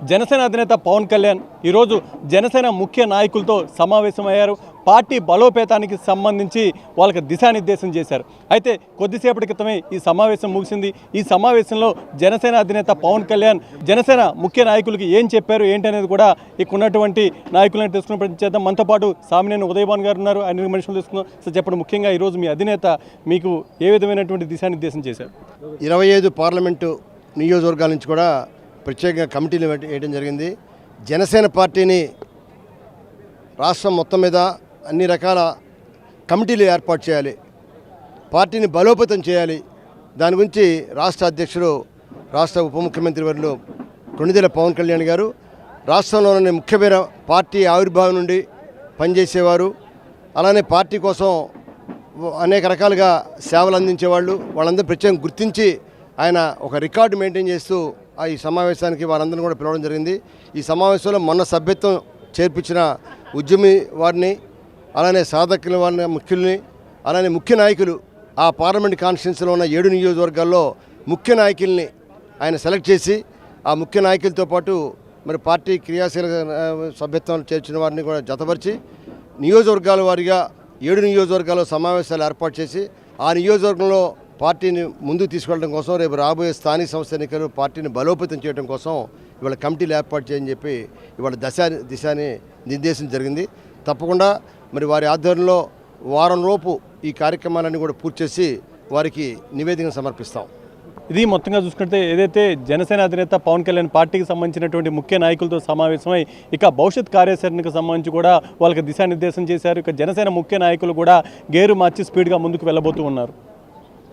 జనసేన అధినేత పవన్ కళ్యాణ్ ఈరోజు జనసేన ముఖ్య నాయకులతో సమావేశమయ్యారు. పార్టీ బలోపేతానికి సంబంధించి వాళ్ళకి దిశానిర్దేశం చేశారు. అయితే కొద్దిసేపటి క్రితమే ఈ సమావేశం ముగిసింది. ఈ సమావేశంలో జనసేన అధినేత పవన్ కళ్యాణ్ జనసేన ముఖ్య నాయకులకి ఏం చెప్పారు ఏంటనేది కూడా ఇక్కడ ఉన్నటువంటి నాయకులను తెలుసుకునే ప్రయత్నం చేద్దాం. మనతో పాటు సామినేని ఉదయభాన్ గారు ఉన్నారు. ఆయన మనుషులు తెలుసుకుందాం. సో చెప్పండి, ముఖ్యంగా ఈరోజు మీ అధినేత మీకు ఏ విధమైనటువంటి దిశానిర్దేశం చేశారు? 25 పార్లమెంటు నియోజకవర్గాల నుంచి కూడా ప్రత్యేకంగా కమిటీలు వేయడం జరిగింది. జనసేన పార్టీని రాష్ట్రం మొత్తం మీద అన్ని రకాల కమిటీలు ఏర్పాటు చేయాలి, పార్టీని బలోపేతం చేయాలి. దాని గురించి రాష్ట్ర అధ్యక్షుడు, రాష్ట్ర ఉప ముఖ్యమంత్రి వర్యులు కొణిదెల పవన్ కళ్యాణ్ గారు రాష్ట్రంలోని ముఖ్యమైన పార్టీ ఆవిర్భావం నుండి పనిచేసేవారు, అలానే పార్టీ కోసం అనేక రకాలుగా సేవలు అందించేవాళ్ళు, వాళ్ళందరూ ప్రత్యేకంగా గుర్తించి ఆయన ఒక రికార్డు మెయింటైన్ చేస్తూ ఈ సమావేశానికి వారందరినీ కూడా పిలవడం జరిగింది. ఈ సమావేశంలో మొన్న సభ్యత్వం చేర్పించిన ఉద్యమి వారిని, అలానే సాధకుల వారిని, ముఖ్యుల్ని, అలానే ముఖ్య నాయకులు, ఆ పార్లమెంట్ కాన్స్టిట్యున్సీలో ఉన్న 7 నియోజకవర్గాల్లో ముఖ్య నాయకుల్ని ఆయన సెలెక్ట్ చేసి ఆ ముఖ్య నాయకులతో పాటు మరి పార్టీ క్రియాశీల సభ్యత్వం చేర్చిన వారిని కూడా జతపరిచి నియోజకవర్గాల వారీగా 7 నియోజకవర్గాల్లో సమావేశాలు ఏర్పాటు చేసి ఆ నియోజకవర్గంలో పార్టీని ముందుకు తీసుకెళ్ళడం కోసం, రేపు రాబోయే స్థానిక సంస్థ ఎన్నికలు పార్టీని బలోపేతం చేయడం కోసం ఇవాళ కమిటీలు ఏర్పాటు చేయని చెప్పి ఇవాళ దిశాని నిర్దేశం జరిగింది. తప్పకుండా మరి వారి ఆధ్వర్యంలో వారంలోపు ఈ కార్యక్రమాలన్నీ కూడా పూర్తి చేసి వారికి నివేదికను సమర్పిస్తాం. ఇది మొత్తంగా చూసుకుంటే ఏదైతే జనసేన అధినేత పవన్ కళ్యాణ్ పార్టీకి సంబంధించినటువంటి ముఖ్య నాయకులతో సమావేశమై ఇక భవిష్యత్ కార్యాచరణకు సంబంధించి కూడా వాళ్ళకి దిశానిర్దేశం చేశారు. ఇక జనసేన ముఖ్య నాయకులు కూడా గేరు మార్చి స్పీడ్గా ముందుకు వెళ్ళబోతూ ఉన్నారు.